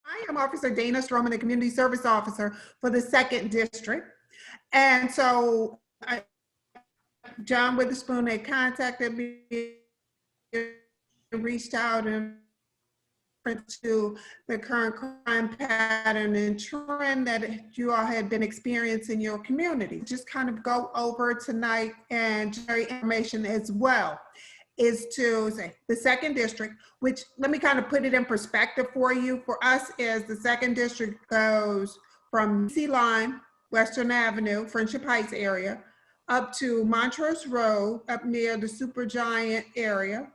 I am Officer Dana Stroman, the Community Service Officer for the 2nd District. And so John Witherspoon had contacted me, reached out and to the current crime pattern and trend that you all had been experiencing in your community. Just kind of go over tonight and share information as well is to say the 2nd District, which let me kind of put it in perspective for you. For us is the 2nd District goes from DC line, Western Avenue, Friendship Heights area, up to Montrose Road, up near the Supergiant area.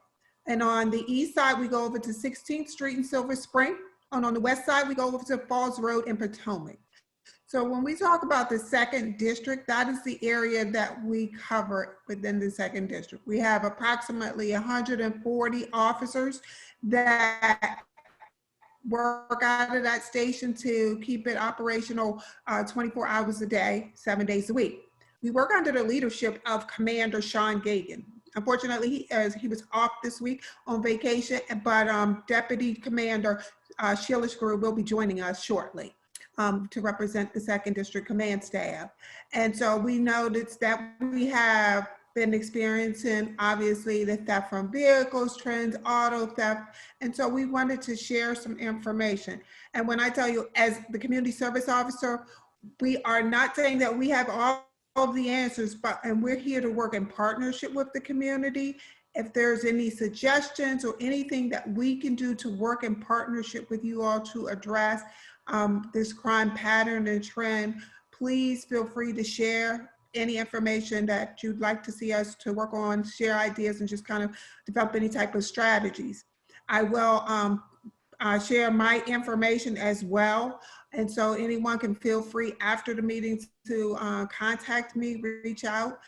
And on the east side, we go over to 16th Street in Silver Spring. And on the west side, we go over to Falls Road in Potomac. So when we talk about the 2nd District, that is the area that we cover within the 2nd District. We have approximately 140 officers that work out of that station to keep it operational 24 hours a day, 7 days a week. We work under the leadership of Commander Sean Gagan. Unfortunately, he was off this week on vacation, but Deputy Commander Sheila Screw will be joining us shortly to represent the 2nd District Command staff. And so we noticed that we have been experiencing, obviously, the theft from vehicles, trends, auto theft. And so we wanted to share some information. And when I tell you, as the Community Service Officer, we are not saying that we have all of the answers, and we're here to work in partnership with the community. If there's any suggestions or anything that we can do to work in partnership with you all to address this crime pattern and trend, please feel free to share any information that you'd like to see us to work on, share ideas, and just kind of develop any type of strategies. I will share my information as well. And so anyone can feel free after the meeting to contact me, reach out.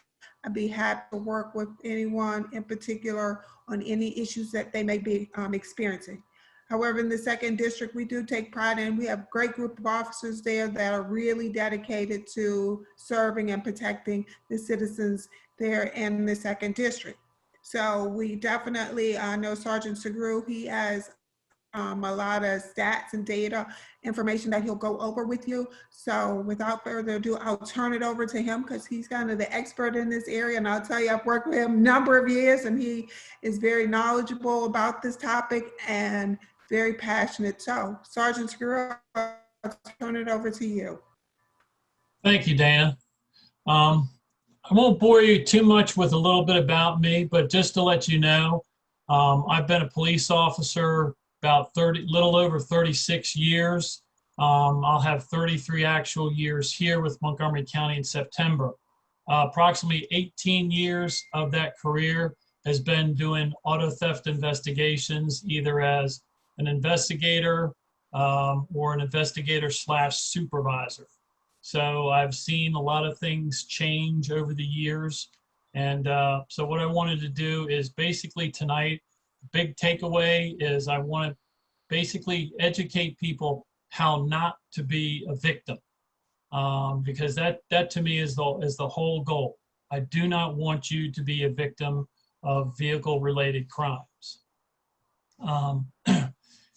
I'd be happy to work with anyone in particular on any issues that they may be experiencing. However, in the 2nd District, we do take pride in, we have a great group of officers there that are really dedicated to serving and protecting the citizens there in the 2nd District. So we definitely know Sergeant Segru, he has a lot of stats and data information that he'll go over with you. So without further ado, I'll turn it over to him because he's kind of the expert in this area. And I'll tell you, I've worked with him a number of years and he is very knowledgeable about this topic and very passionate. So Sergeant Segura, I'll turn it over to you. Thank you, Dana. I won't bore you too much with a little bit about me, but just to let you know, I've been a police officer about little over 36 years. I'll have 33 actual years here with Montgomery County in September. Approximately 18 years of that career has been doing auto theft investigations, either as an investigator or an investigator/supervisor. So I've seen a lot of things change over the years. And so what I wanted to do is basically tonight, big takeaway is I want to basically educate people how not to be a victim, because that to me is the whole goal. I do not want you to be a victim of vehicle-related crimes.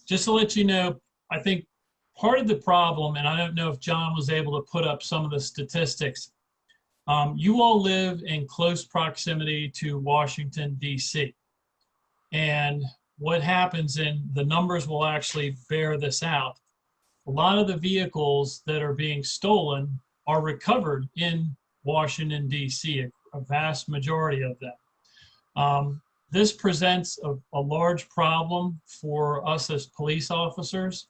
Just to let you know, I think part of the problem, and I don't know if John was able to put up some of the statistics, you all live in close proximity to Washington, D.C. And what happens, and the numbers will actually bear this out, a lot of the vehicles that are being stolen are recovered in Washington, D.C., a vast majority of them. This presents a large problem for us as police officers.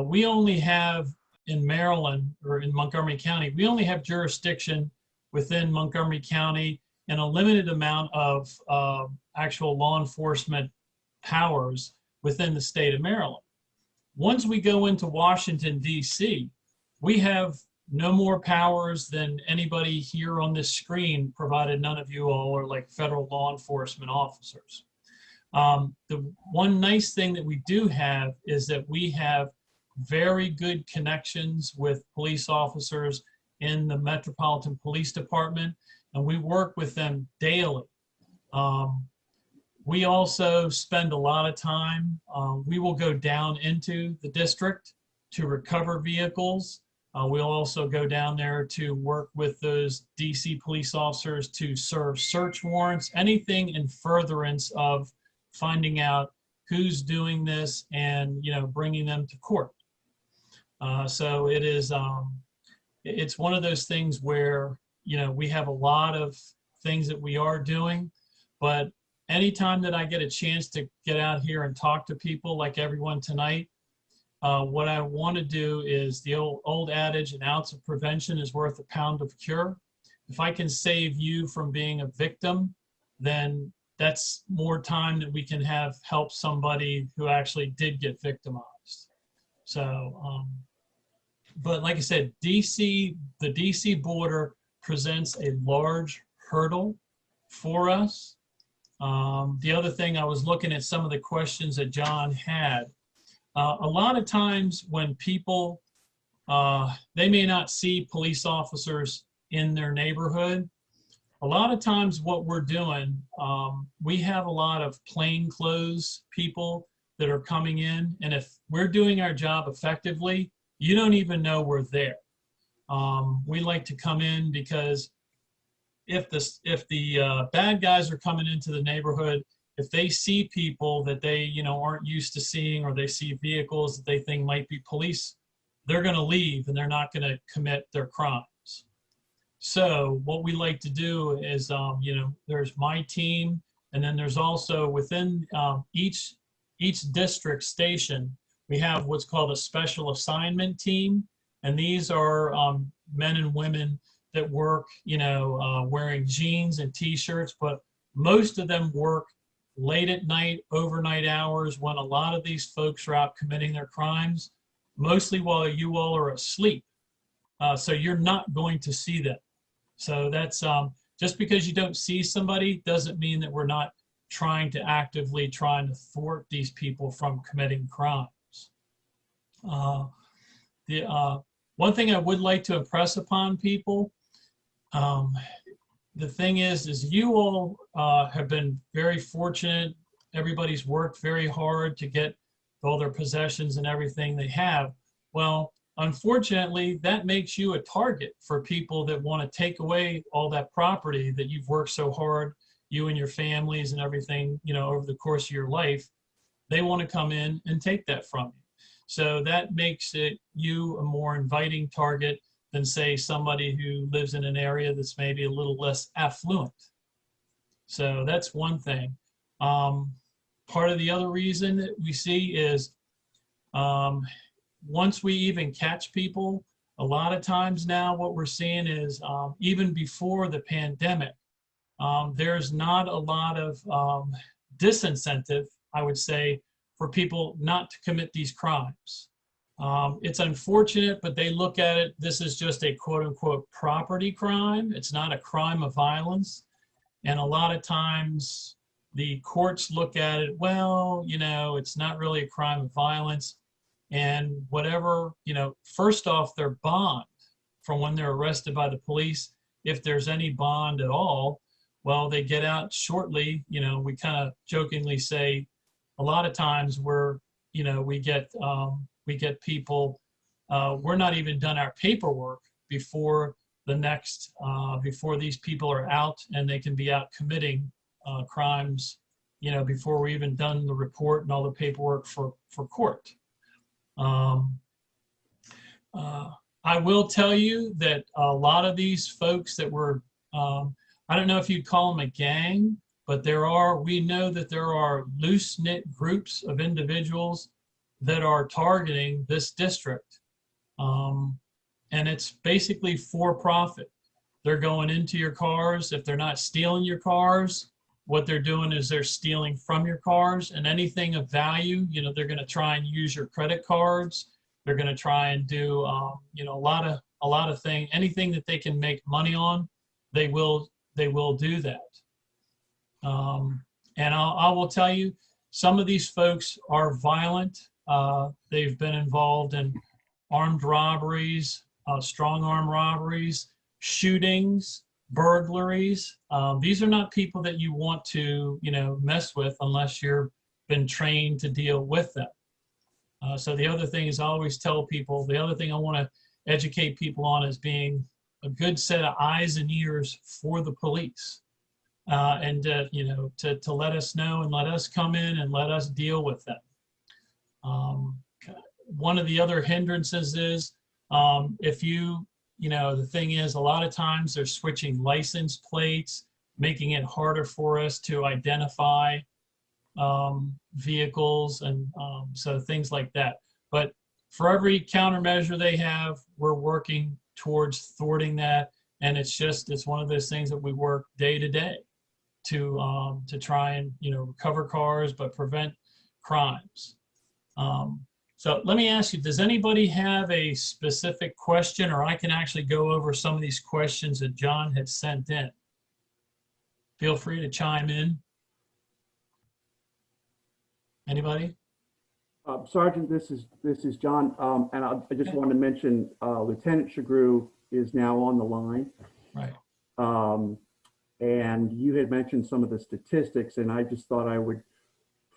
We only have in Maryland, or in Montgomery County, we only have jurisdiction within Montgomery County and a limited amount of actual law enforcement powers within the state of Maryland. Once we go into Washington, D.C., we have no more powers than anybody here on this screen, provided none of you all are like federal law enforcement officers. The one nice thing that we do have is that we have very good connections with police officers in the Metropolitan Police Department, and we work with them daily. We also spend a lot of time, we will go down into the district to recover vehicles. We'll also go down there to work with those DC police officers to serve search warrants, anything in furtherance of finding out who's doing this and, you know, bringing them to court. So it is, it's one of those things where, you know, we have a lot of things that we are doing, but anytime that I get a chance to get out here and talk to people like everyone tonight, what I want to do is the old adage, an ounce of prevention is worth a pound of cure. If I can save you from being a victim, then that's more time that we can have help somebody who actually did get victimized. So, but like I said, the DC border presents a large hurdle for us. The other thing, I was looking at some of the questions that John had. A lot of times when people, they may not see police officers in their neighborhood. A lot of times what we're doing, we have a lot of plainclothes people that are coming in, and if we're doing our job effectively, you don't even know we're there. We like to come in because if the bad guys are coming into the neighborhood, if they see people that they, you know, aren't used to seeing, or they see vehicles that they think might be police, they're going to leave and they're not going to commit their crimes. So what we like to do is, you know, there's my team, and then there's also within each district station, we have what's called a special assignment team, and these are men and women that work, you know, wearing jeans and t-shirts, but most of them work late at night, overnight hours, when a lot of these folks are out committing their crimes, mostly while you all are asleep. So you're not going to see them. So that's, just because you don't see somebody doesn't mean that we're not trying to actively trying to thwart these people from committing crimes. One thing I would like to impress upon people, the thing is you all have been very fortunate. Everybody's worked very hard to get all their possessions and everything they have. Well, unfortunately, that makes you a target for people that want to take away all that property that you've worked so hard, you and your families and everything, you know, over the course of your life. They want to come in and take that from you. So that makes it you a more inviting target than, say, somebody who lives in an area that's maybe a little less affluent. So that's one thing. Part of the other reason that we see is once we even catch people, a lot of times now what we're seeing is even before the pandemic, there's not a lot of disincentive, I would say, for people not to commit these crimes. It's unfortunate, but they look at it, this is just a quote unquote property crime. It's not a crime of violence. And a lot of times the courts look at it, well, you know, it's not really a crime of violence. And whatever, you know, first off, their bond from when they're arrested by the police, if there's any bond at all, well, they get out shortly. You know, we kind of jokingly say a lot of times we're, you know, we get people, we're not even done our paperwork before the next, before these people are out and they can be out committing crimes, you know, before we even done the report and all the paperwork for court. I will tell you that a lot of these folks that were, I don't know if you'd call them a gang, but we know that there are loose-knit groups of individuals that are targeting this district. And it's basically for profit. They're going into your cars. If they're not stealing your cars, what they're doing is they're stealing from your cars, and anything of value, you know, they're going to try and use your credit cards. They're going to try and do, you know, a lot of things, anything that they can make money on, they will do that. And I will tell you, some of these folks are violent. They've been involved in armed robberies, strong arm robberies, shootings. burglaries. These are not people that you want to, mess with unless you're been trained to deal with them. So the other thing is I always tell people, the other thing I want to educate people on is being a good set of eyes and ears for the police. And to let us know and let us come in and let us deal with them. One of the other hindrances is if the thing is a lot of times they're switching license plates, making it harder for us to identify vehicles and so things like that. But for every countermeasure they have, we're working towards thwarting that. And it's one of those things that we work day to day to try and recover cars but prevent crimes. So let me ask you, does anybody have a specific question, or I can actually go over some of these questions that John had sent in? Feel free to chime in. Anybody? Sergeant, this is John, and I just wanted to mention Lieutenant Shagru is now on the line. Right. And you had mentioned some of the statistics, and I just thought I would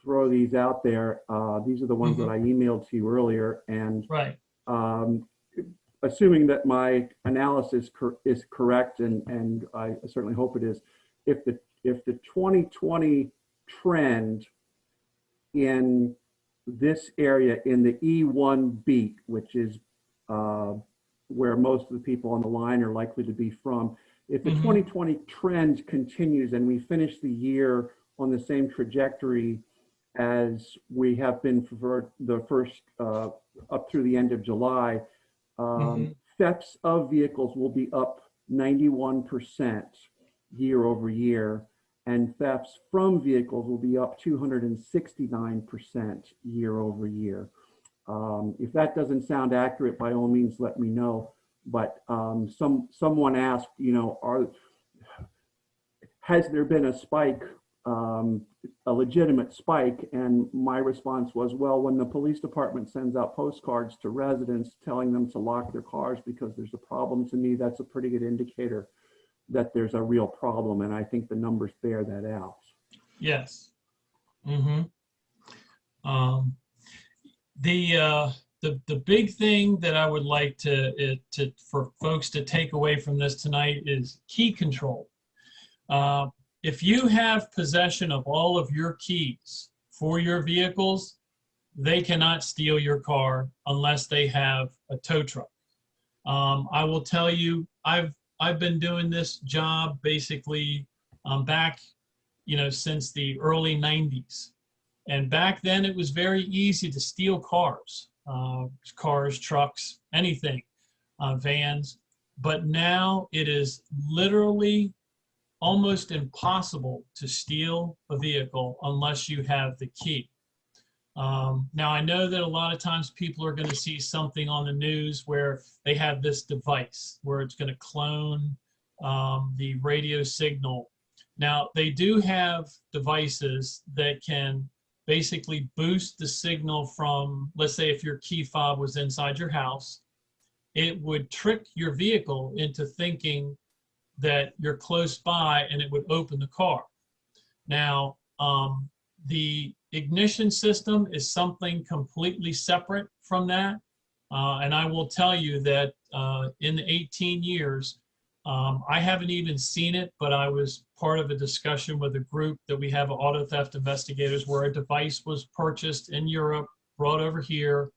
throw these out there. These are the ones that I emailed to you earlier, and right. Assuming that my analysis is correct, and I certainly hope it is, if the 2020 trend in this area in the E1 beat, which is where most of the people on the line are likely to be from, if the 2020 trend continues and we finish the year on the same trajectory as we have been for the first up through the end of July, thefts of vehicles will be up 91% year over year, and thefts from vehicles will be up 269% year over year. If that doesn't sound accurate, by all means, let me know. But someone asked, has there been a spike, a legitimate spike? And my response was, well, when the police department sends out postcards to residents telling them to lock their cars because there's a problem, to me, that's a pretty good indicator that there's a real problem. And I think the numbers bear that out. Yes. The big thing that I would like for folks to take away from this tonight is key control. If you have possession of all of your keys for your vehicles, they cannot steal your car unless they have a tow truck. I will tell you, I've been doing this job basically back, since the early 90s. And back then it was very easy to steal cars, trucks, anything, vans. But now it is literally almost impossible to steal a vehicle unless you have the key. Now, I know that a lot of times people are going to see something on the news where they have this device where it's going to clone the radio signal. Now, they do have devices that can basically boost the signal from, let's say if your key fob was inside your house, it would trick your vehicle into thinking that you're close by and it would open the car. Now, the ignition system is something completely separate from that. And I will tell you that in the 18 years, I haven't even seen it, but I was part of a discussion with a group that we have, auto theft investigators, where a device was purchased in Europe, brought over here,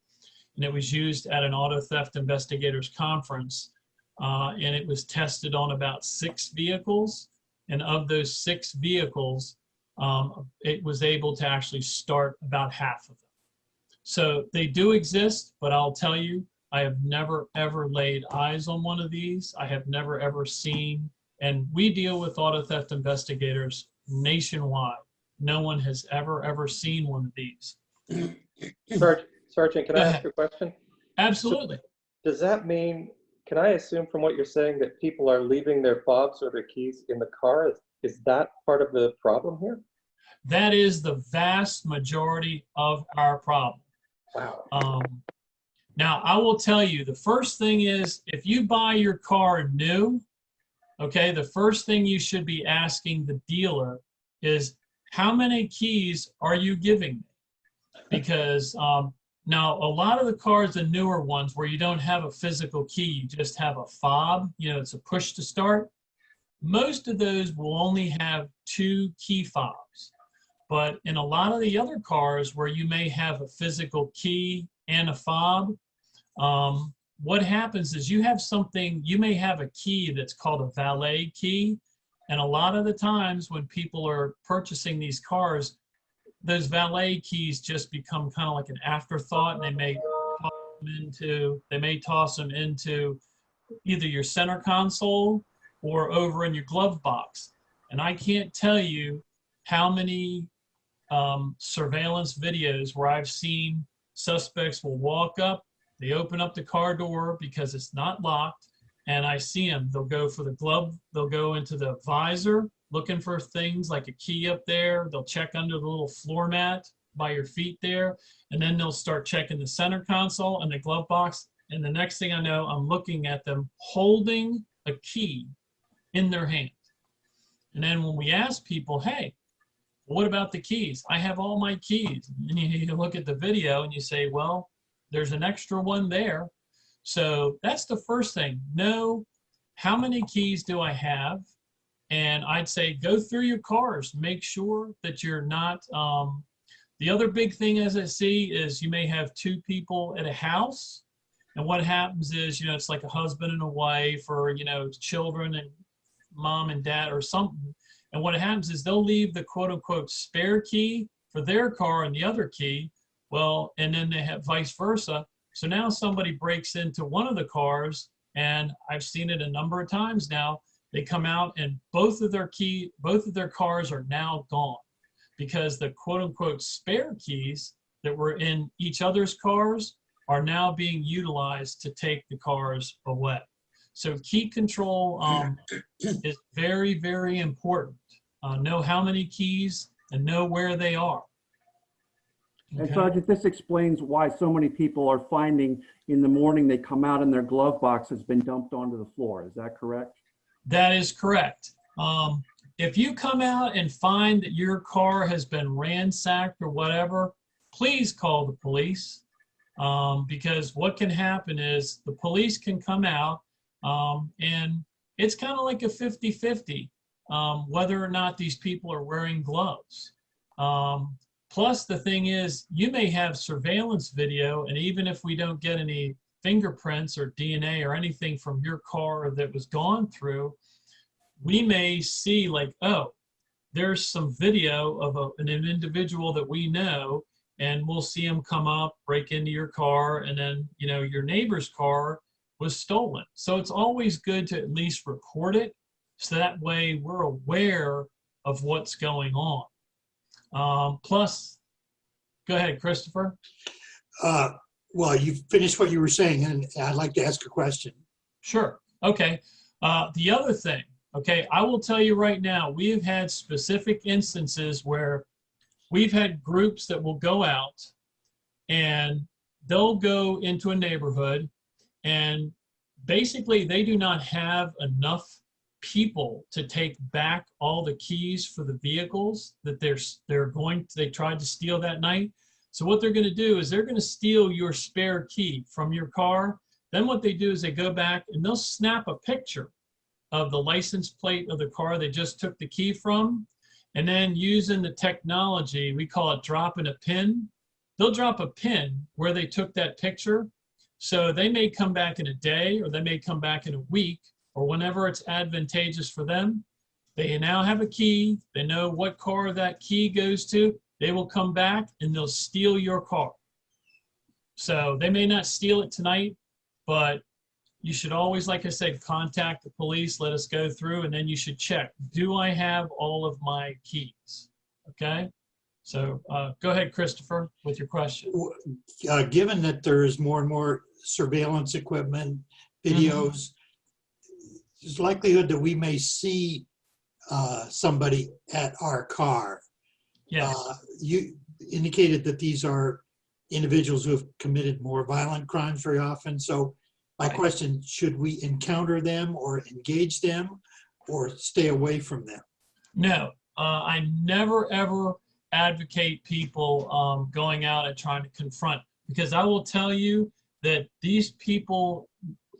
and it was used at an auto theft investigators conference. And it was tested on about 6 vehicles. And of those 6 vehicles, it was able to actually start about half of them. So they do exist, but I'll tell you, I have never, ever laid eyes on one of these. I have never, ever seen, and we deal with auto theft investigators nationwide. No one has ever seen one of these. Sergeant, can I ask you a question? Absolutely. So does that mean, can I assume from what you're saying that people are leaving their fobs or their keys in the car? Is that part of the problem here? That is the vast majority of our problem. Wow. Now, I will tell you, the first thing is, if you buy your car new, okay, the first thing you should be asking the dealer is, how many keys are you giving me? Because now a lot of the cars, the newer ones where you don't have a physical key, you just have a fob, it's a push to start. Most of those will only have 2 key fobs. But in a lot of the other cars where you may have a physical key and a fob, what happens is you may have a key that's called a valet key. And a lot of the times when people are purchasing these cars, those valet keys just become kind of like an afterthought, and they may toss them into either your center console or over in your glove box. And I can't tell you how many surveillance videos where I've seen suspects will walk up, they open up the car door because it's not locked, and I see them. They'll go for the glove, they'll go into the visor looking for things like a key up there. They'll check under the little floor mat by your feet there, and then they'll start checking the center console and the glove box. And the next thing I know, I'm looking at them holding a key in their hand. And then when we ask people, hey, what about the keys? I have all my keys. And you look at the video and you say, well, there's an extra one there. So that's the first thing. Know how many keys do I have? And I'd say go through your cars. Make sure that you're not, the other big thing as I see is you may have 2 people at a house. And what happens is, it's like a husband and a wife, or, children and mom and dad or something. And what happens is they'll leave the quote unquote spare key for their car and the other key. Well, and then they have vice versa. So now somebody breaks into one of the cars, and I've seen it a number of times now. They come out and both of their cars are now gone, because the quote unquote spare keys that were in each other's cars are now being utilized to take the cars away. So key control is very, very important. Know how many keys and know where they are. And Sergeant, this explains why so many people are finding in the morning they come out and their glove box has been dumped onto the floor. Is that correct? That is correct. If you come out and find that your car has been ransacked or whatever, please call the police, because what can happen is the police can come out, and it's kind of like a 50-50 whether or not these people are wearing gloves. Plus, the thing is, you may have surveillance video, and even if we don't get any fingerprints or DNA or anything from your car that was gone through, we may see like, oh, there's some video of an individual that we know, and we'll see him come up, break into your car, and then, your neighbor's car was stolen. So it's always good to at least record it, so that way we're aware of what's going on. Plus, go ahead, Christopher. Well, you finished what you were saying, and I'd like to ask a question. Sure. Okay. The other thing, okay, I will tell you right now, we have had specific instances where we've had groups that will go out and they'll go into a neighborhood, and basically they do not have enough people to take back all the keys for the vehicles that they tried to steal that night. So what they're going to do is they're going to steal your spare key from your car. Then what they do is they go back and they'll snap a picture of the license plate of the car they just took the key from. And then using the technology, we call it dropping a pin. They'll drop a pin where they took that picture. So they may come back in a day, or they may come back in a week, or whenever it's advantageous for them. They now have a key. They know what car that key goes to. They will come back and they'll steal your car. So they may not steal it tonight, but you should always, like I said, contact the police, let us go through, and then you should check, do I have all of my keys? Okay? So go ahead, Christopher, with your question. Given that there's more and more surveillance equipment, videos, there's likelihood that we may see somebody at our car. Yes. You indicated that these are individuals who have committed more violent crimes very often. So my question, should we encounter them or engage them, or stay away from them? No, I never ever advocate people going out and trying to confront, because I will tell you that these people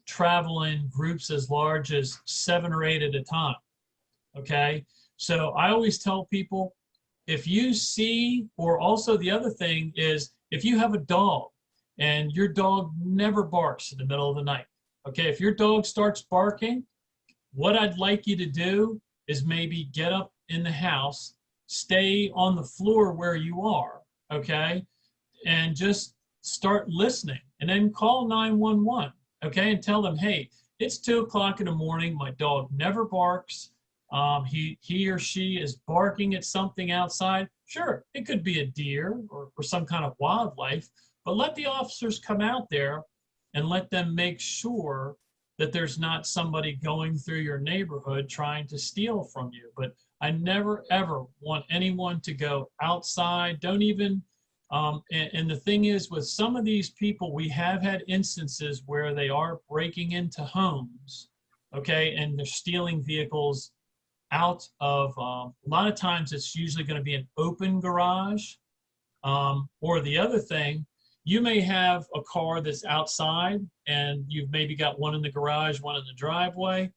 travel in groups as large as 7 or 8 at a time. Okay, so I always tell people, if you see, or also the other thing is, if you have a dog and your dog never barks in the middle of the night, okay, if your dog starts barking, what I'd like you to do is maybe get up in the house, stay on the floor where you are, okay, and just start listening, and then call 911, okay, and tell them, hey, it's 2 o'clock in the morning, my dog never barks. He or she is barking at something outside. Sure, it could be a deer or some kind of wildlife, but let the officers come out there and let them make sure that there's not somebody going through your neighborhood trying to steal from you. But I never, ever want anyone to go outside. Don't even, and the thing is, with some of these people, we have had instances where they are breaking into homes, okay, and they're stealing vehicles out of, a lot of times it's usually going to be an open garage. Or the other thing, you may have a car that's outside and you've maybe got one in the garage, one in the driveway,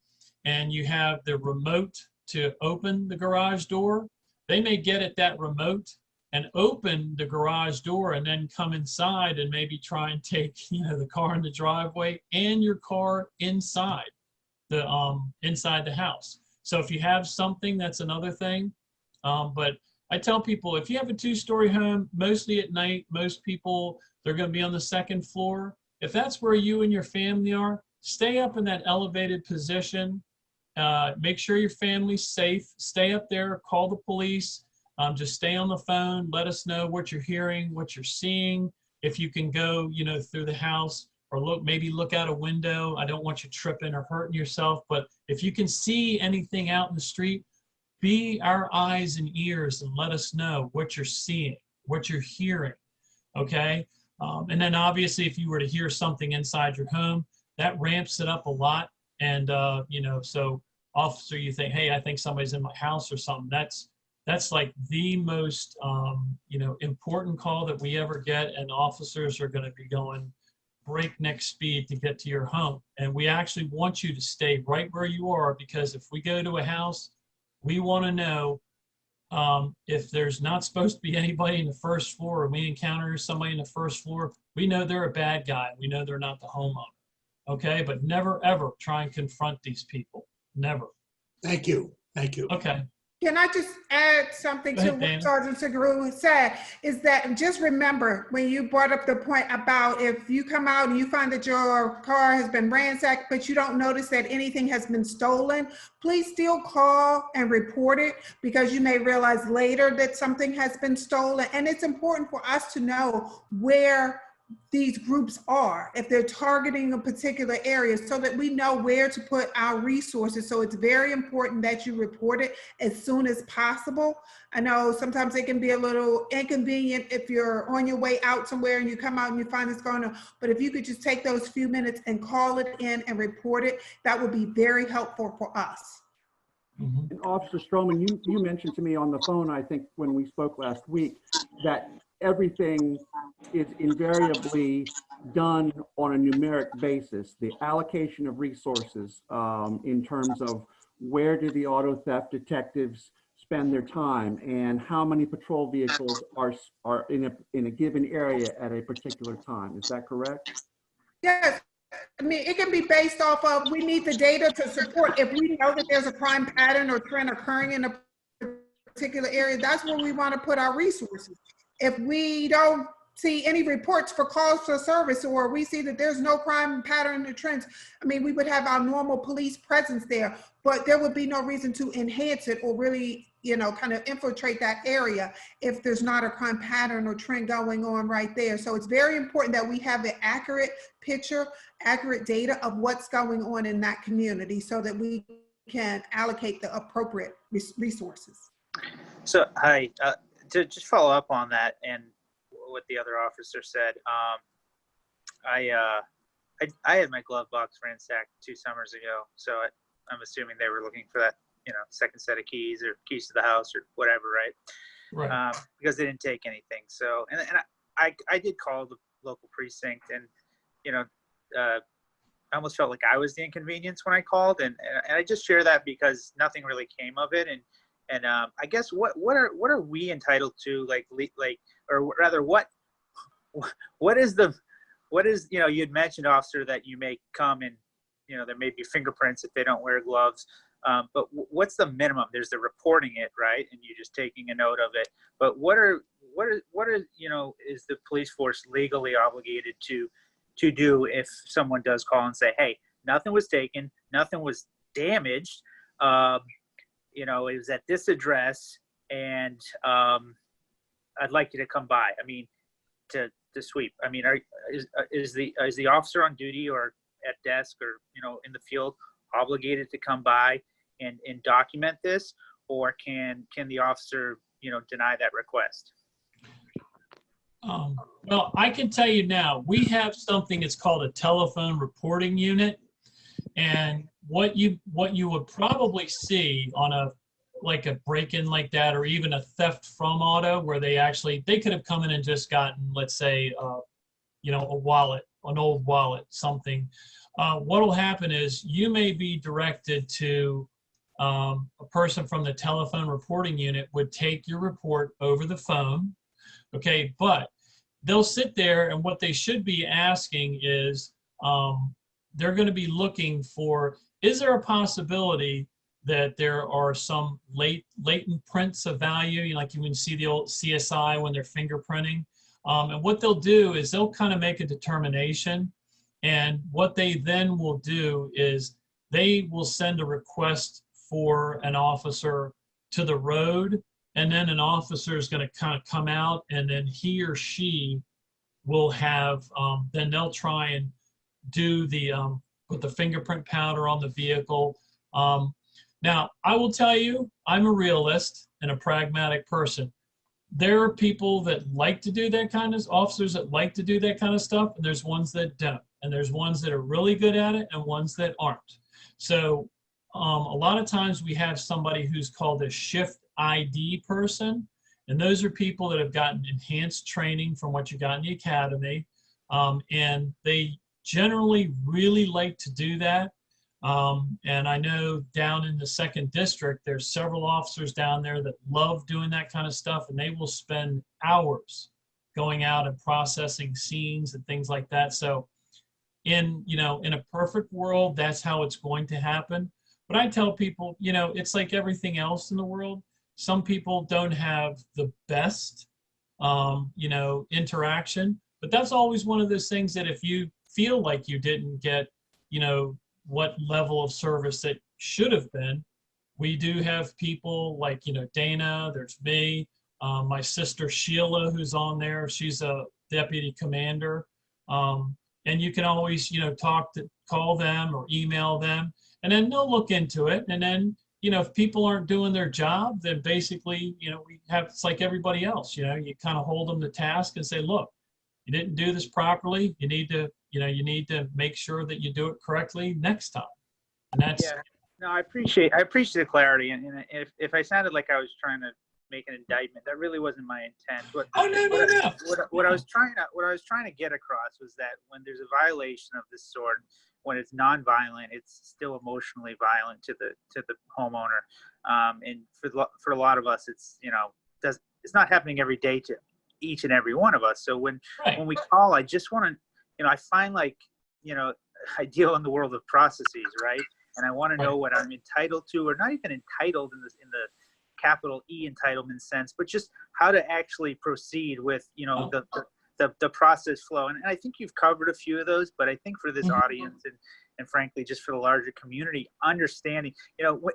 and you have the remote to open the garage door. They may get at that remote and open the garage door and then come inside and maybe try and take, the car in the driveway and your car inside the house. So if you have something, that's another thing. But I tell people, if you have a 2-story home, mostly at night, most people, they're going to be on the 2nd floor. If that's where you and your family are, stay up in that elevated position. Make sure your family's safe. Stay up there, call the police. Just stay on the phone. Let us know what you're hearing, what you're seeing. If you can go, through the house, or maybe look out a window. I don't want you tripping or hurting yourself, but if you can see anything out in the street, be our eyes and ears and let us know what you're seeing, what you're hearing, okay? And then obviously, if you were to hear something inside your home, that ramps it up a lot. And, so officer, you think, hey, I think somebody's in my house or something. That's like the most, important call that we ever get, and officers are going to be going breakneck speed to get to your home. And we actually want you to stay right where you are, because if we go to a house, we want to know if there's not supposed to be anybody in the 1st floor, or we encounter somebody in the 1st floor, we know they're a bad guy. We know they're not the homeowner. Okay, but never ever try and confront these people. Never. Thank you. Thank you. Okay. Can I just add something to what Sergeant Sigaru said? Is that just remember, when you brought up the point about if you come out and you find that your car has been ransacked, but you don't notice that anything has been stolen, please still call and report it, because you may realize later that something has been stolen. And it's important for us to know where these groups are, if they're targeting a particular area, so that we know where to put our resources. So it's very important that you report it as soon as possible. I know sometimes it can be a little inconvenient if you're on your way out somewhere and you come out and you find this going on, but if you could just take those few minutes and call it in and report it, that would be very helpful for us. Mm-hmm. And Officer Stroman, you mentioned to me on the phone, I think when we spoke last week, that everything is invariably done on a numeric basis, the allocation of resources in terms of where do the auto theft detectives spend their time and how many patrol vehicles are in a given area at a particular time. Is that correct? Yes. I mean, it can be based off of, we need the data to support, if we know that there's a crime pattern or trend occurring in a particular area, that's where we want to put our resources. If we don't see any reports for calls for service, or we see that there's no crime pattern or trends, I mean, we would have our normal police presence there, but there would be no reason to enhance it or really, kind of infiltrate that area if there's not a crime pattern or trend going on right there. So it's very important that we have an accurate picture, accurate data of what's going on in that community, so that we can allocate the appropriate resources. So, hi, to just follow up on that and what the other officer said, I had my glove box ransacked 2 summers ago. So I'm assuming they were looking for that, second set of keys or keys to the house or whatever, right? Right. Because they didn't take anything. So, and I did call the local precinct, and I almost felt like I was the inconvenience when I called, and I just share that because nothing really came of it, and I guess what are we entitled to, or rather what is you'd mentioned, officer, that you may come and there may be fingerprints if they don't wear gloves. But what's the minimum? There's the reporting it, right? And you're just taking a note of it. But what are is the police force legally obligated to do if someone does call and say, hey, nothing was taken, nothing was damaged, it was at this address, and I'd like you to come by. I mean, to sweep. I mean, is the officer on duty or at desk or in the field obligated to come by and document this, or can the officer deny that request? Well, I can tell you now, we have something, it's called a telephone reporting unit. And what you would probably see on a break-in like that, or even a theft from auto, where they could have come in and just gotten, let's say, a wallet, an old wallet, something. What will happen is you may be directed to a person from the telephone reporting unit would take your report over the phone. Okay, but they'll sit there, and what they should be asking is, they're going to be looking for, is there a possibility that there are some latent prints of value, like you can see the old CSI when they're fingerprinting. And what they'll do is they'll kind of make a determination. And what they then will do is they will send a request for an officer to the road, and then an officer is going to kind of come out, and then he or she will have, then they'll try and do put the fingerprint powder on the vehicle. Now, I will tell you, I'm a realist and a pragmatic person. There are people that like to do that kind of, officers that like to do that kind of stuff, and there's ones that don't. And there's ones that are really good at it and ones that aren't. So a lot of times we have somebody who's called a shift ID person, and those are people that have gotten enhanced training from what you got in the academy, and they generally really like to do that. And I know down in the 2nd District, there's several officers down there that love doing that kind of stuff, and they will spend hours going out and processing scenes and things like that. So in a perfect world, that's how it's going to happen. But I tell people, it's like everything else in the world. Some people don't have the best, interaction, but that's always one of those things that if you feel like you didn't get, what level of service that should have been, we do have people like, Dana, there's me, my sister Sheila, who's on there. She's a deputy commander. And you can always, call them or email them, and then they'll look into it. And then, if people aren't doing their job, then basically, it's like everybody else, you kind of hold them to task and say, look, you didn't do this properly. You need to, make sure that you do it correctly next time. And that's, Yeah. No, I appreciate the clarity. And if I sounded like I was trying to make an indictment, that really wasn't my intent. But no. What I was trying to get across was that when there's a violation of this sort, when it's nonviolent, it's still emotionally violent to the homeowner. And for a lot of us, it's it's not happening every day to each and every one of us. So when we call, I just want to, I find like, I deal in the world of processes, right? And I want to know what I'm entitled to, or not even entitled in the capital E entitlement sense, but just how to actually proceed with, the process flow. And I think you've covered a few of those, but I think for this audience and frankly, just for the larger community, understanding,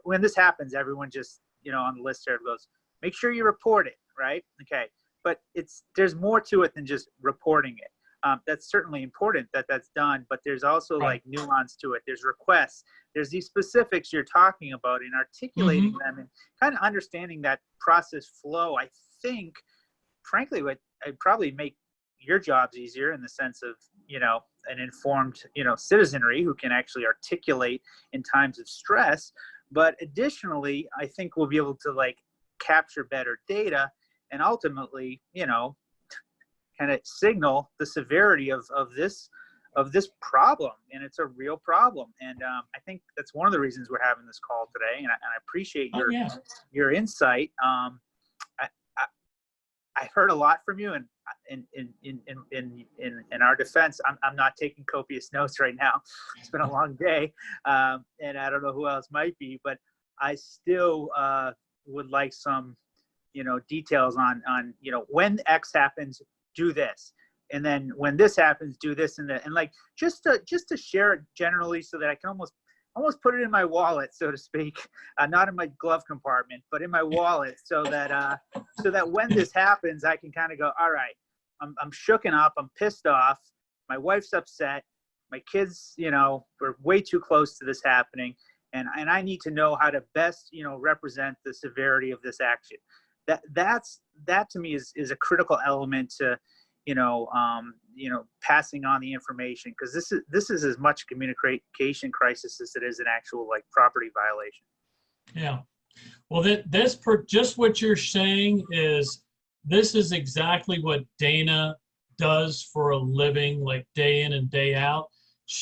when this happens, everyone just, on the list there goes, make sure you report it, right? Okay. But there's more to it than just reporting it. That's certainly important that that's done, but there's also like nuance to it. There's requests. There's these specifics you're talking about and articulating them and kind of understanding that process flow. I think, frankly, would probably make your jobs easier in the sense of, an informed, citizenry who can actually articulate in times of stress. But additionally, I think we'll be able to like capture better data and ultimately, kind of signal the severity of this problem. And it's a real problem. And I think that's one of the reasons we're having this call today. And I appreciate your insight. I've heard a lot from you, and in our defense, I'm not taking copious notes right now. It's been a long day, and I don't know who else might be, but I still would like some, details on when X happens, do this, and then when this happens, do this, and like just to share it generally, so that I can almost put it in my wallet, so to speak, not in my glove compartment, but in my wallet, so that when this happens, I can kind of go, all right, I'm shooken up, I'm pissed off, my wife's upset, my kids, we're way too close to this happening, and I need to know how to best, represent the severity of this action. That to me is a critical element to, passing on the information, because this is as much a communication crisis as it is an actual like property violation. Yeah. Well, just what you're saying this is exactly what Dana does for a living, like day in and day out.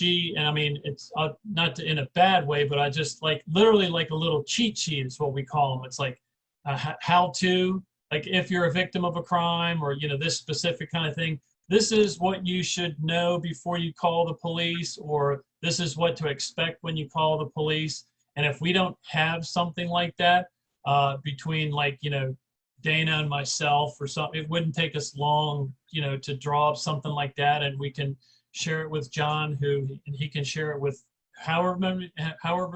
And I mean, it's not in a bad way, but I just like literally like a little cheat sheet is what we call them. It's like how to, like if you're a victim of a crime or, this specific kind of thing, this is what you should know before you call the police, or this is what to expect when you call the police. And if we don't have something like that between like, Dana and myself or something, it wouldn't take us long, to draw up something like that. And we can share it with John, and he can share it with however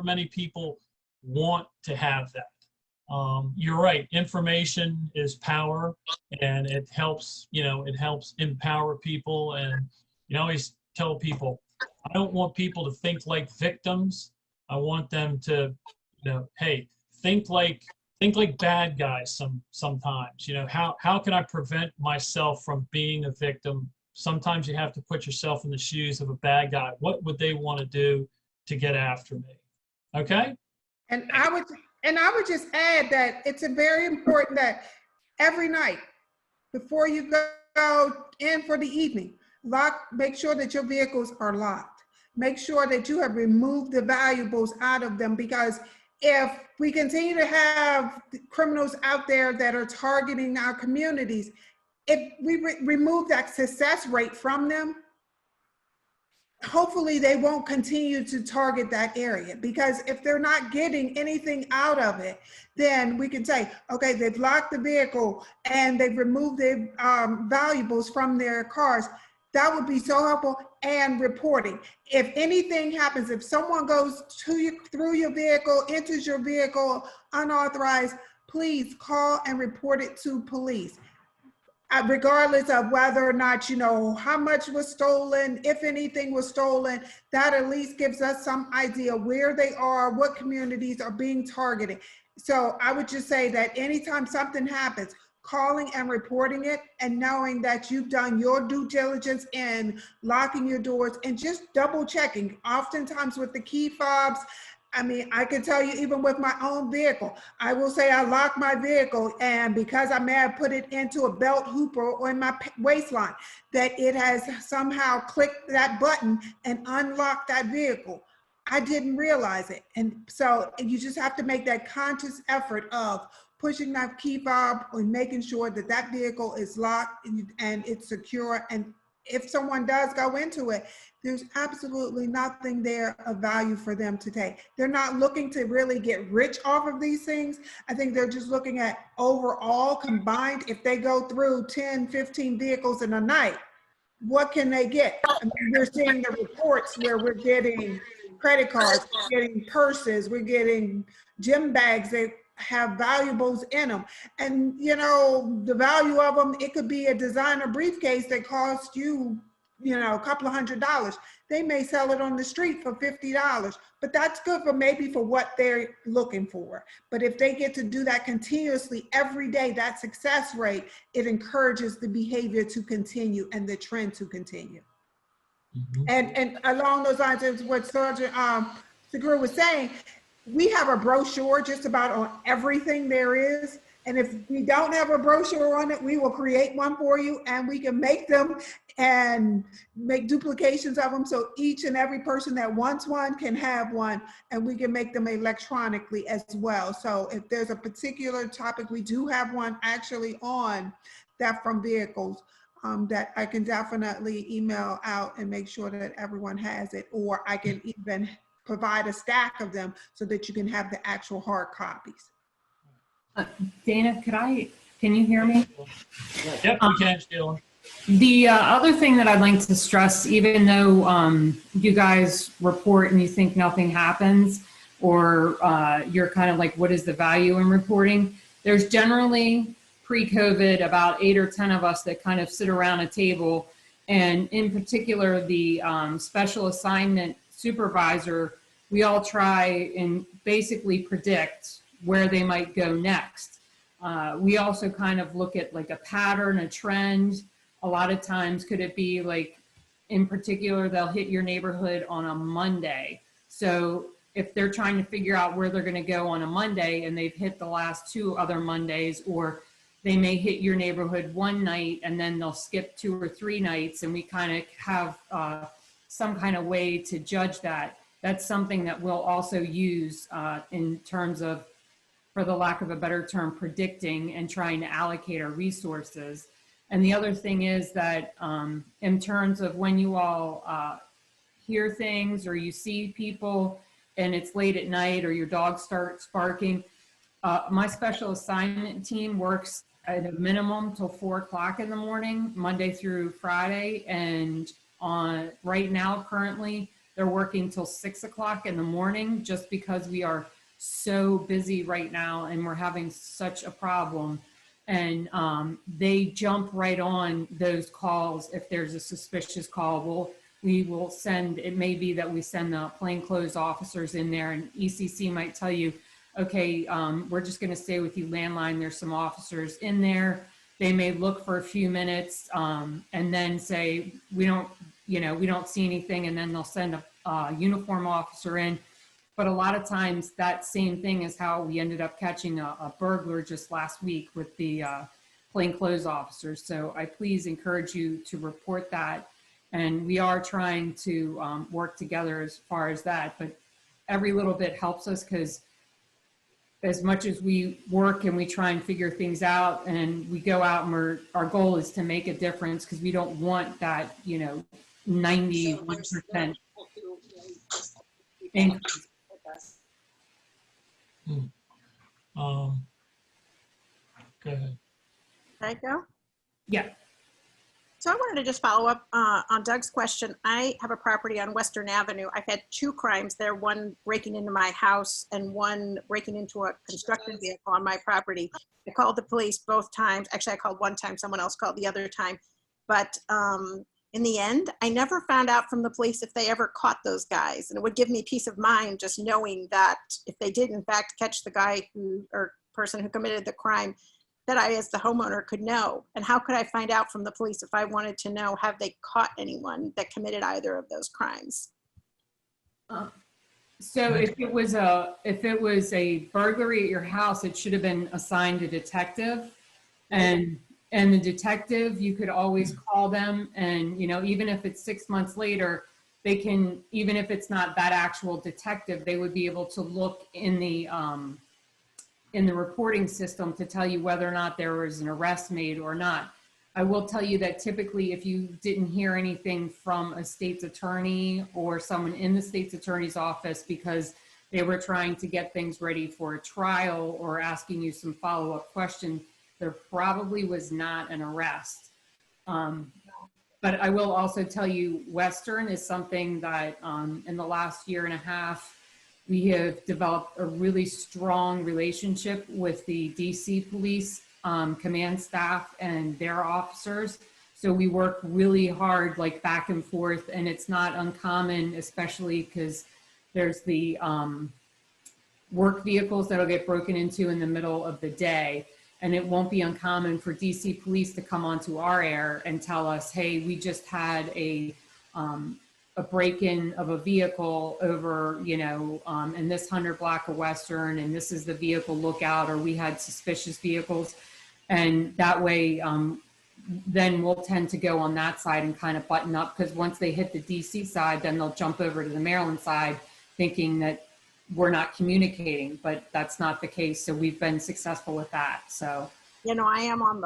many people want to have that. You're right. Information is power, and it helps, empower people. And I always tell people, I don't want people to think like victims. I want them to, hey, think like bad guys sometimes. How can I prevent myself from being a victim? Sometimes you have to put yourself in the shoes of a bad guy. What would they want to do to get after me? Okay? And I would just add that it's very important that every night before you go in for the evening, make sure that your vehicles are locked. Make sure that you have removed the valuables out of them, because if we continue to have criminals out there that are targeting our communities, if we remove that success rate from them, hopefully they won't continue to target that area. Because if they're not getting anything out of it, then we can say, okay, they've locked the vehicle and they've removed the valuables from their cars. That would be so helpful. And reporting. If anything happens, if someone goes through your vehicle, enters your vehicle unauthorized, please call and report it to police. Regardless of whether or not, how much was stolen, if anything was stolen, that at least gives us some idea where they are, what communities are being targeted. So I would just say that anytime something happens, calling and reporting it, and knowing that you've done your due diligence in locking your doors and just double checking. Oftentimes with the key fobs, I mean, I can tell you, even with my own vehicle, I will say I lock my vehicle, and because I may have put it into a belt hooper or in my waistline, that it has somehow clicked that button and unlocked that vehicle. I didn't realize it. And so you just have to make that conscious effort of pushing that key fob and making sure that that vehicle is locked and it's secure. And if someone does go into it, there's absolutely nothing there of value for them to take. They're not looking to really get rich off of these things. I think they're just looking at overall combined. If they go through 10, 15 vehicles in a night, what can they get? I mean, we're seeing the reports where we're getting credit cards, we're getting purses, we're getting gym bags that have valuables in them. And the value of them, it could be a designer briefcase that costs you, a couple of $100s. They may sell it on the street for $50, but that's good for what they're looking for. But if they get to do that continuously every day, that success rate, it encourages the behavior to continue and the trend to continue. Mhm. And along those lines is what Sergeant Segura was saying. We have a brochure just about on everything there is. And if we don't have a brochure on it, we will create one for you, and we can make them and make duplications of them. So each and every person that wants one can have one, and we can make them electronically as well. So if there's a particular topic, we do have one actually on theft from vehicles that I can definitely email out and make sure that everyone has it, or I can even provide a stack of them so that you can have the actual hard copies. Dana, can you hear me? Yep, we can, Sheila. The other thing that I'd like to stress, even though you guys report and you think nothing happens, or you're kind of like, what is the value in reporting? There's generally, pre-COVID, about 8 or 10 of us that kind of sit around a table, and in particular, the special assignment supervisor, we all try and basically predict where they might go next. We also kind of look at like a pattern, a trend. A lot of times, could it be like, in particular, they'll hit your neighborhood on a Monday. So if they're trying to figure out where they're gonna go on a Monday and they've hit the last 2 other Mondays, or they may hit your neighborhood one night and then they'll skip 2 or 3 nights, and we kind of have some kind of way to judge that. That's something that we'll also use in terms of, for the lack of a better term, predicting and trying to allocate our resources. And the other thing is that in terms of when you all hear things or you see people and it's late at night or your dog starts barking, my special assignment team works at a minimum till 4 o'clock in the morning, Monday through Friday. And right now, currently, they're working till 6 o'clock in the morning, just because we are so busy right now and we're having such a problem. And they jump right on those calls. If there's a suspicious call, we will send, it may be that we send the plainclothes officers in there, and ECC might tell you, okay, we're just gonna stay with you landline. There's some officers in there. They may look for a few minutes and then say, we don't see anything, and then they'll send a uniform officer in. But a lot of times that same thing is how we ended up catching a burglar just last week with the plainclothes officers. So I please encourage you to report that. And we are trying to work together as far as that, but every little bit helps us, because as much as we work and we try and figure things out, and we go out and our goal is to make a difference, because we don't want that, 91% increase. Go ahead. Can I go? Yeah. So I wanted to just follow up on Doug's question. I have a property on Western Avenue. I've had 2 crimes there, one breaking into my house and one breaking into a construction vehicle on my property. I called the police both times. Actually, I called one time, someone else called the other time. But in the end, I never found out from the police if they ever caught those guys. And it would give me peace of mind just knowing that if they did in fact catch the guy or person who committed the crime, that I, as the homeowner, could know. And how could I find out from the police if I wanted to know, have they caught anyone that committed either of those crimes? So if it was a burglary at your house, it should have been assigned a detective, and the detective, you could always call them, and even if it's 6 months later, they can, even if it's not that actual detective, they would be able to look in the reporting system to tell you whether or not there was an arrest made or not. I will tell you that typically, if you didn't hear anything from a state's attorney or someone in the state's attorney's office because they were trying to get things ready for a trial or asking you some follow-up questions, there probably was not an arrest. But I will also tell you, Western is something that in the last 1.5 years, we have developed a really strong relationship with the DC police command staff and their officers. So we work really hard, like back and forth, and it's not uncommon, especially because there's the work vehicles that'll get broken into in the middle of the day. And it won't be uncommon for DC police to come onto our air and tell us, hey, we just had a a break-in of a vehicle over, in this 100 block of Western, and this is the vehicle lookout, or we had suspicious vehicles. And that way, then we'll tend to go on that side and kind of button up, because once they hit the DC side, then they'll jump over to the Maryland side thinking that we're not communicating, but that's not the case. So we've been successful with that. So, I am on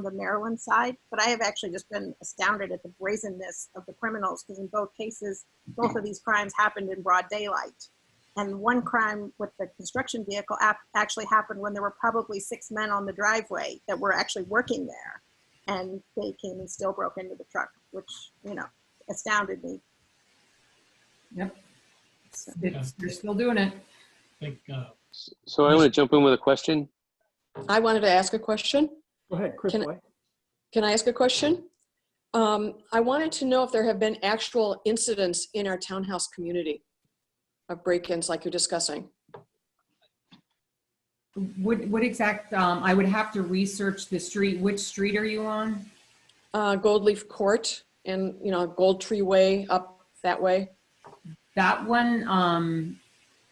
the Maryland side, but I have actually just been astounded at the brazenness of the criminals, because in both cases, both of these crimes happened in broad daylight. And one crime with the construction vehicle actually happened when there were probably 6 men on the driveway that were actually working there. And they came and still broke into the truck, which, astounded me. yep, they're still doing it. I think, So I want to jump in with a question. I wanted to ask a question. Go ahead, Chris Can- White. Can I ask a question? I wanted to know if there have been actual incidents in our townhouse community of break-ins like you're discussing. What exact, I would have to research the street. Which street are you on? Gold Leaf Court and, Gold Tree Way up that way. That one,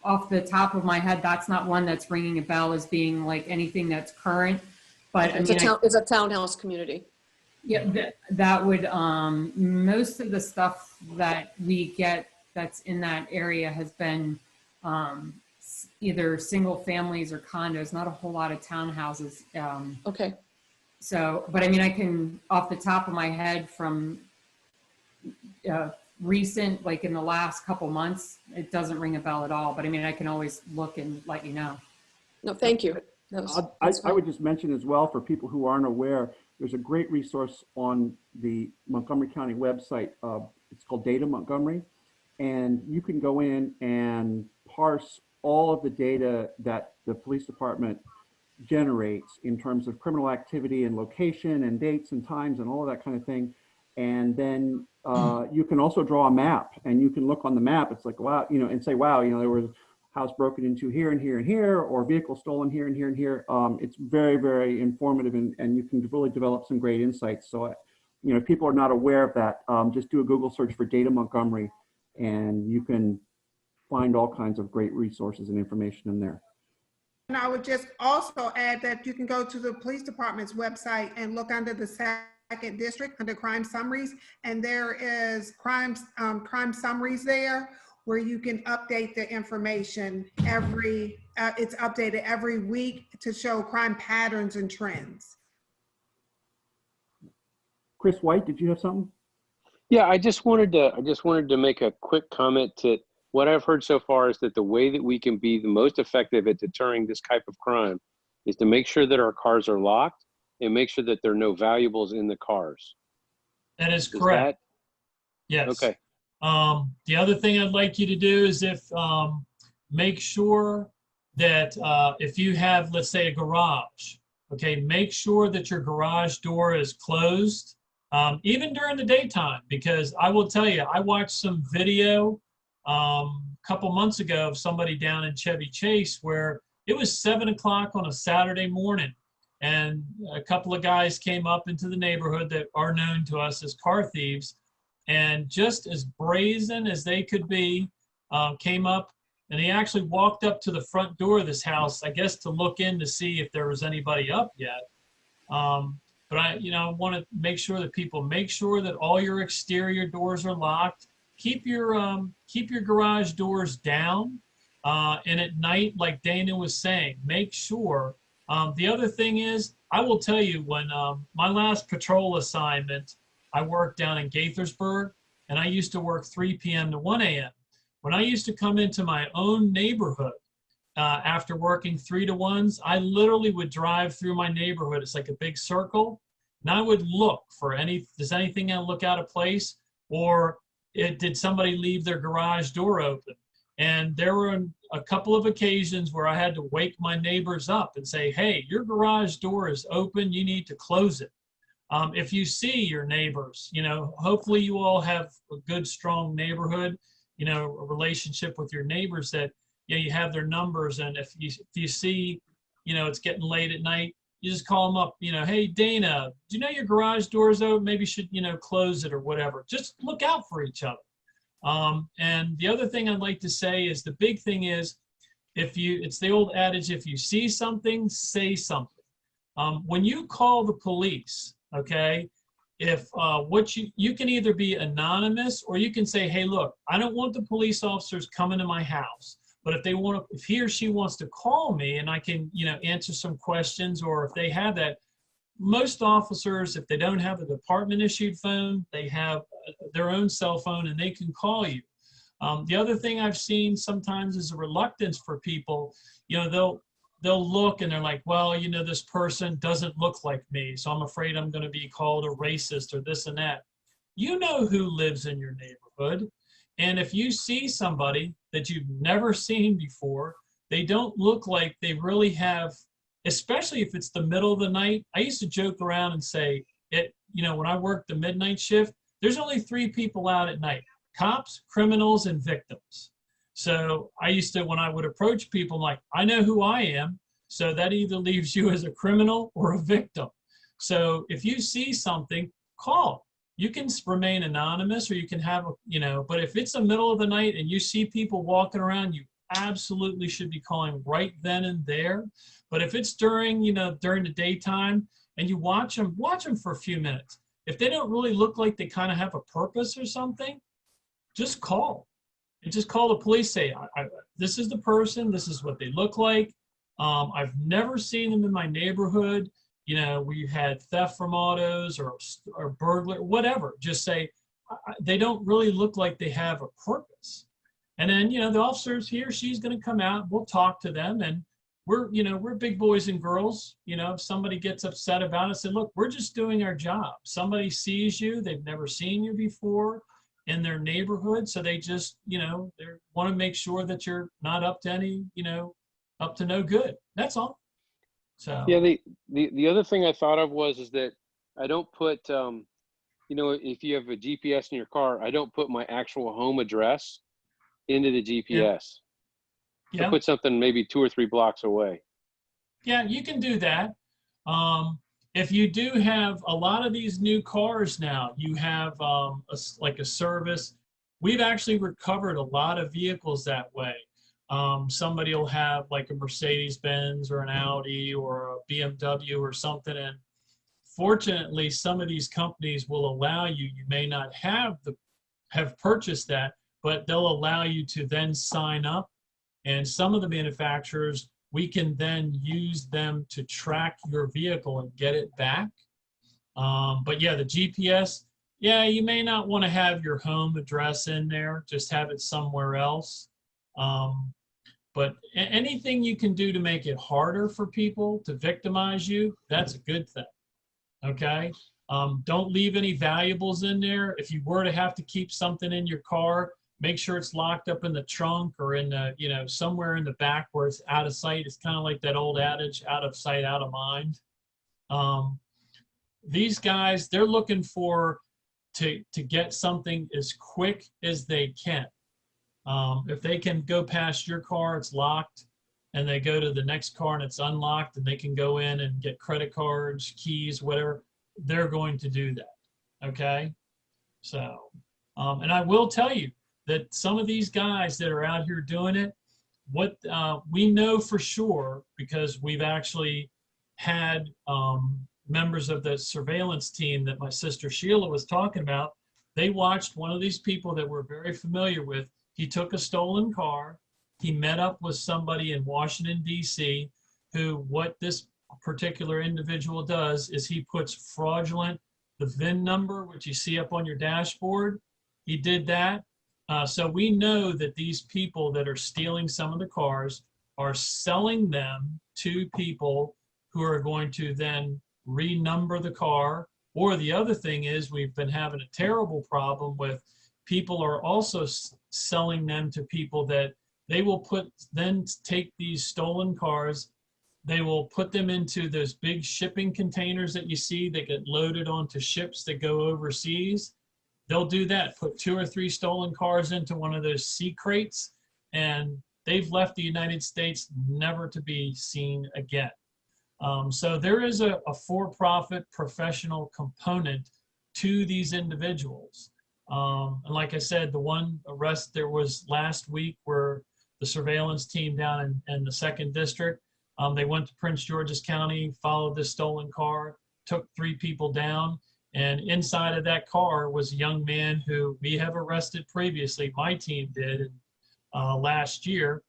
off the top of my head, that's not one that's ringing a bell as being like anything that's current. But It's a townhouse community. Yeah, that would, most of the stuff that we get that's in that area has been either single families or condos, not a whole lot of townhouses. Okay. So, but I mean, I can, off the top of my head from recent, like in the last couple months, it doesn't ring a bell at all. But I mean, I can always look and let you know. No, thank you. I would just mention as well, for people who aren't aware, there's a great resource on the Montgomery County website. It's called Data Montgomery. And you can go in and parse all of the data that the police department generates in terms of criminal activity and location and dates and times and all of that kind of thing. And then you can also draw a map, and you can look on the map. It's like, wow, and say, wow, there was a house broken into here and here and here, or vehicle stolen here and here and here. It's very, very informative, and you can really develop some great insights. So, if people are not aware of that, just do a Google search for Data Montgomery, and you can find all kinds of great resources and information in there. And I would just also add that you can go to the police department's website and look under the second district under crime summaries, and there is crime summaries there where you can update the information it's updated every week to show crime patterns and trends. Chris White, did you have something? Yeah, I just wanted to make a quick comment to what I've heard so far is that the way that we can be the most effective at deterring this type of crime is to make sure that our cars are locked and make sure that there are no valuables in the cars. that is correct. Yes. Okay. The other thing I'd like you to do is make sure that if you have, let's say, a garage, okay, make sure that your garage door is closed, even during the daytime, because I will tell you, I watched some video a couple months ago of somebody down in Chevy Chase where it was 7 o'clock on a Saturday morning, and a couple of guys came up into the neighborhood that are known to us as car thieves, and just as brazen as they could be, came up, and he actually walked up to the front door of this house, I guess to look in to see if there was anybody up yet. But I want to make sure that people make sure that all your exterior doors are locked. Keep your garage doors down, and at night, like Dana was saying, make sure. The other thing is, I will tell you, when my last patrol assignment, I worked down in Gaithersburg, and I used to work 3 p.m. to 1 a.m. When I used to come into my own neighborhood after working 3 to 1s, I literally would drive through my neighborhood. It's like a big circle, and I would look for does anything look out of place, or did somebody leave their garage door open? And there were a couple of occasions where I had to wake my neighbors up and say, hey, your garage door is open, you need to close it. If you see your neighbors, hopefully you all have a good, strong neighborhood, a relationship with your neighbors that you have their numbers. And if you see, it's getting late at night, you just call them up, hey, Dana, do you know your garage door's open? Maybe you should, close it or whatever. Just look out for each other. And the other thing I'd like to say is the big thing is, it's the old adage, if you see something, say something. When you call the police, okay, if you can either be anonymous or you can say, hey, look, I don't want the police officers coming to my house, but if he or she wants to call me and I can, answer some questions, or if they have that, most officers, if they don't have a department issued phone, they have their own cell phone and they can call you. The other thing I've seen sometimes is a reluctance for people. They'll look and they're like, well, this person doesn't look like me, so I'm afraid I'm going to be called a racist or this and that. You know who lives in your neighborhood. And if you see somebody that you've never seen before, they don't look like they really have, especially if it's the middle of the night. I used to joke around and say, when I worked the midnight shift, there's only 3 people out at night: cops, criminals, and victims. So I used to, when I would approach people, I'm like, I know who I am. So that either leaves you as a criminal or a victim. So if you see something, call. You can remain anonymous, or you can have, but if it's the middle of the night and you see people walking around, you absolutely should be calling right then and there. But if it's during the daytime and you watch them for a few minutes. If they don't really look like they kind of have a purpose or something, just call. And just call the police, say, this is the person, this is what they look like. I've never seen them in my neighborhood. We've had theft from autos or burglar, whatever. Just say, they don't really look like they have a purpose. And then, the officers, he or she's going to come out, we'll talk to them, and we're big boys and girls. If somebody gets upset about it, say, look, we're just doing our job. Somebody sees you, they've never seen you before in their neighborhood, so they just, they want to make sure that you're not up to any, up to no good. That's all. So yeah, the other thing I thought of is that I don't put, if you have a GPS in your car, I don't put my actual home address into the GPS. Yeah. I put something maybe 2 or 3 blocks away. Yeah, you can do that. If you do have a lot of these new cars now, you have like a service. We've actually recovered a lot of vehicles that way. Somebody will have like a Mercedes-Benz or an Audi or a BMW or something. And fortunately, some of these companies will allow you may not have purchased that, but they'll allow you to then sign up. And some of the manufacturers, we can then use them to track your vehicle and get it back. But yeah, the GPS, you may not want to have your home address in there, just have it somewhere else. But anything you can do to make it harder for people to victimize you, that's a good thing, okay? Don't leave any valuables in there. If you were to have to keep something in your car, make sure it's locked up in the trunk or in the, somewhere in the back where it's out of sight. It's kind of like that old adage, out of sight, out of mind. These guys, they're looking to get something as quick as they can. If they can go past your car, it's locked, and they go to the next car and it's unlocked, and they can go in and get credit cards, keys, whatever, they're going to do that, okay? So, and I will tell you that some of these guys that are out here doing it, what we know for sure, because we've actually had members of the surveillance team that my sister Sheila was talking about, they watched one of these people that we're very familiar with. He took a stolen car. He met up with somebody in Washington, D.C., who, what this particular individual does is he puts fraudulent, the VIN number, which you see up on your dashboard. He did that. So we know that these people that are stealing some of the cars are selling them to people who are going to then renumber the car. Or the other thing is, we've been having a terrible problem with people are also selling them to people that they will then take these stolen cars, they will put them into those big shipping containers that you see that get loaded onto ships that go overseas. They'll do that, put 2 or 3 stolen cars into one of those sea crates, and they've left the United States never to be seen again. So there is a for-profit professional component to these individuals. And like I said, the one arrest there was last week where the surveillance team down in the 2nd District, they went to Prince George's County, followed this stolen car, took 3 people down. And inside of that car was a young man who we have arrested previously, my team did last year.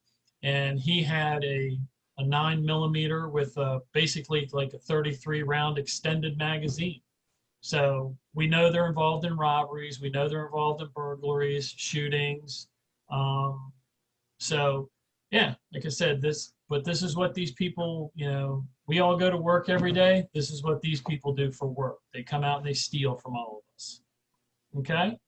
And he had a 9mm with basically like a 33 round extended magazine. So we know they're involved in robberies. We know they're involved in burglaries, shootings. So yeah, like I said, this is what these people, you know, we all go to work every day. This is what these people do for work. They come out and they steal from all of us. Okay?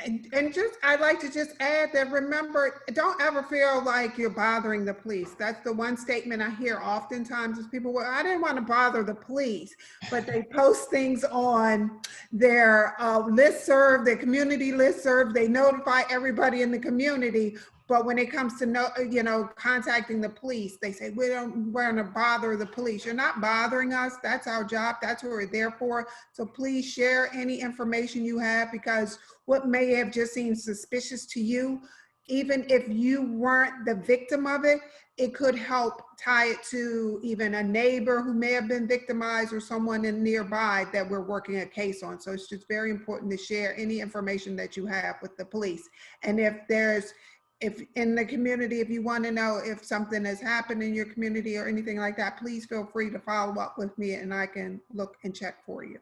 And just, I'd like to just add that, remember, don't ever feel like you're bothering the police. That's the one statement I hear oftentimes is people, well, I didn't want to bother the police, but they post things on their listserv, their community listserv. They notify everybody in the community. But when it comes to contacting the police, they say, we don't want to bother the police. You're not bothering us. That's our job. That's what we're there for. So please share any information you have, because what may have just seemed suspicious to you, even if you weren't the victim of it, it could help tie it to even a neighbor who may have been victimized or someone in nearby that we're working a case on. So it's just very important to share any information that you have with the police. And if in the community, if you want to know if something has happened in your community or anything like that, please feel free to follow up with me and I can look and check for you.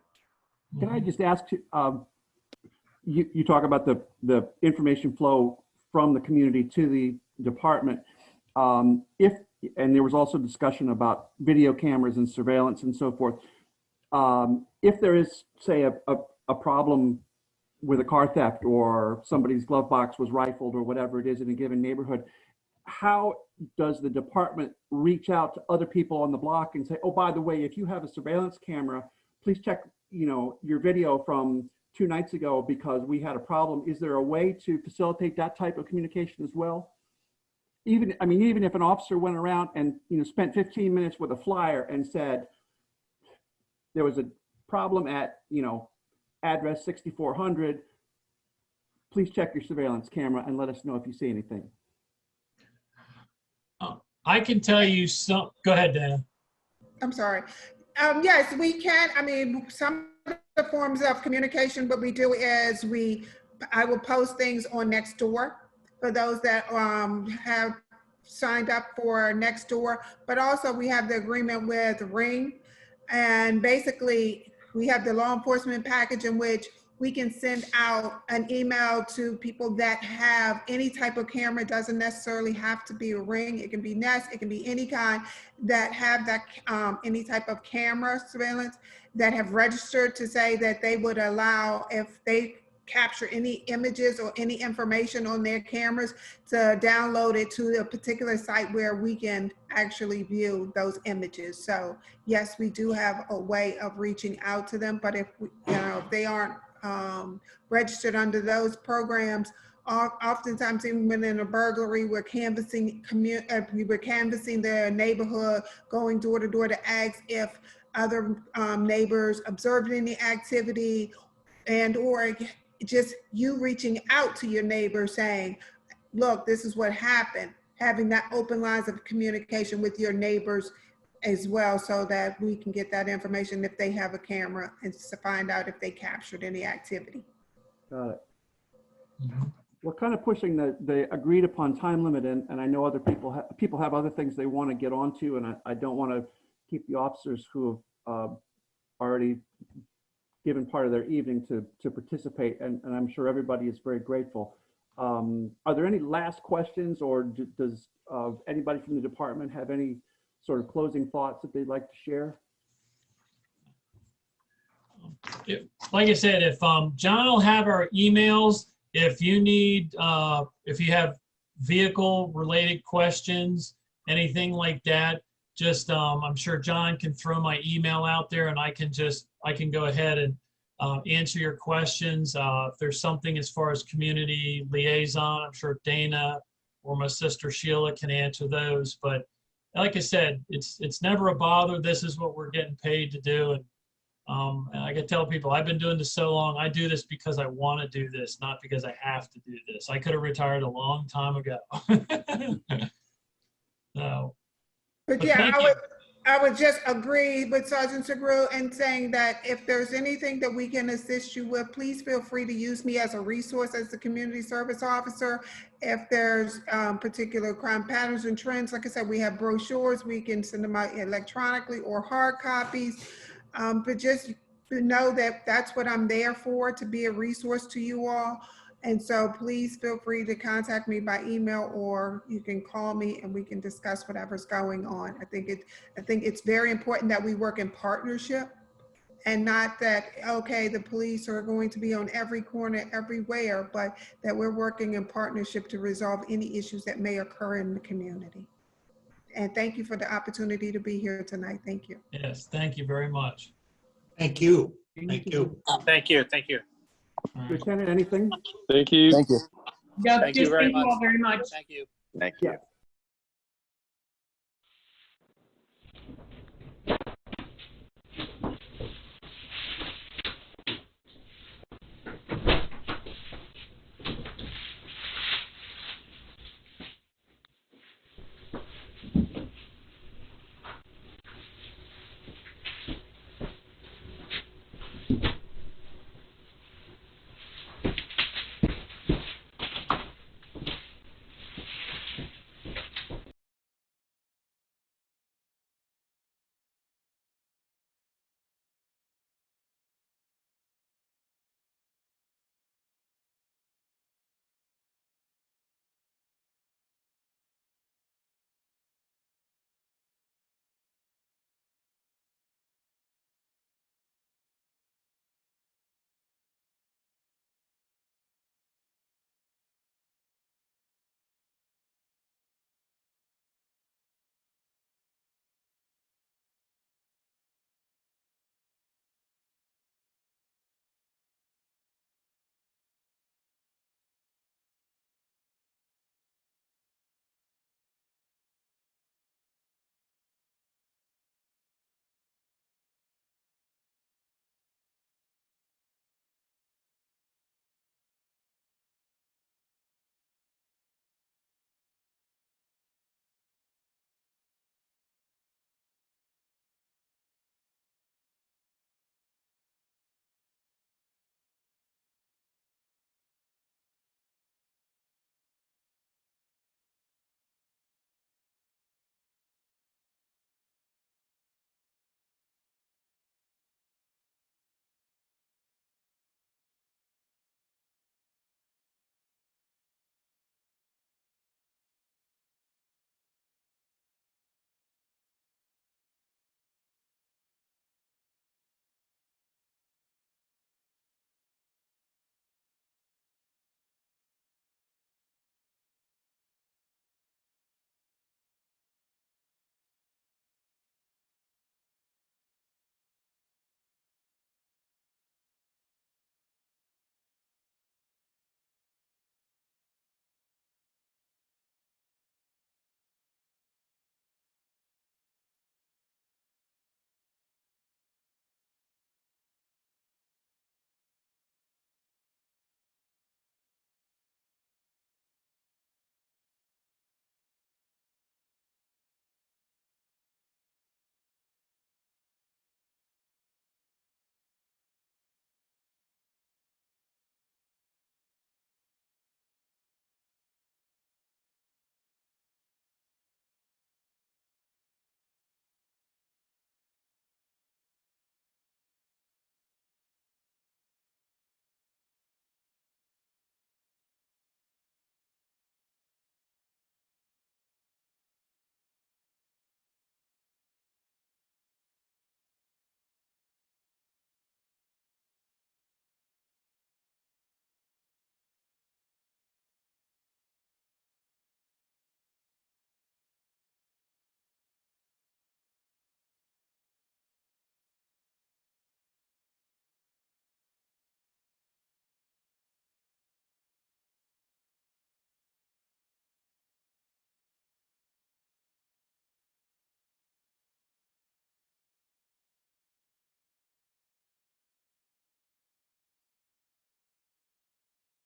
Can I just ask, you talk about the information flow from the community to the department. And there was also discussion about video cameras and surveillance and so forth. If there is, say, a problem with a car theft or somebody's glove box was rifled or whatever it is in a given neighborhood, how does the department reach out to other people on the block and say, oh, by the way, if you have a surveillance camera, please check, your video from 2 nights ago because we had a problem? Is there a way to facilitate that type of communication as well? Even if an officer went around and spent 15 minutes with a flyer and said there was a problem at address 6400, please check your surveillance camera and let us know if you see anything. I can tell you some. Go ahead, Dana. I'm sorry. Yes, we can. Some of the forms of communication, what we do is I will post things on Nextdoor for those that have signed up for Nextdoor, but also we have the agreement with Ring. And basically, we have the law enforcement package in which we can send out an email to people that have any type of camera. It doesn't necessarily have to be a Ring. It can be Nest. It can be any kind that have that any type of camera surveillance that have registered to say that they would allow, if they capture any images or any information on their cameras, to download it to a particular site where we can actually view those images. So yes, we do have a way of reaching out to them, but if they aren't registered under those programs, oftentimes even in a burglary, we're canvassing the neighborhood, going door to door to ask if other neighbors observed any activity, and or just you reaching out to your neighbor saying, look, this is what happened, having that open lines of communication with your neighbors as well, so that we can get that information if they have a camera and to find out if they captured any activity. Got it. We're kind of pushing the agreed upon time limit, and I know other people have other things they want to get onto, and I don't want to keep the officers who have already given part of their evening to participate, and I'm sure everybody is very grateful. Are there any last questions, or does anybody from the department have any sort of closing thoughts that they'd like to share? Like I said, if John will have our emails, if you need, if you have vehicle related questions, anything like that, just I'm sure John can throw my email out there, and I can go ahead and answer your questions. If there's something as far as community liaison, I'm sure Dana or my sister Sheila can answer those. But like I said, it's never a bother. This is what we're getting paid to do. And I can tell people, I've been doing this so long. I do this because I want to do this, not because I have to do this. I could have retired a long time ago. So, But but yeah, thank you. I would just agree with Sergeant Segru in saying that if there's anything that we can assist you with, please feel free to use me as a resource as the community service officer. If there's particular crime patterns and trends, like I said, we have brochures, we can send them out electronically or hard copies. But just know that that's what I'm there for, to be a resource to you all. And so please feel free to contact me by email, or you can call me and we can discuss whatever's going on. I think it's very important that we work in partnership, and not that, okay, the police are going to be on every corner everywhere, but that we're working in partnership to resolve any issues that may occur in the community. And thank you for the opportunity to be here tonight. Thank you. Yes, thank you very much. Thank you. Thank you. Thank you. Thank you. All right. Lieutenant, anything? Thank you. Yep, Thank you just very thank you all much. very much. Thank you. Thank Yeah.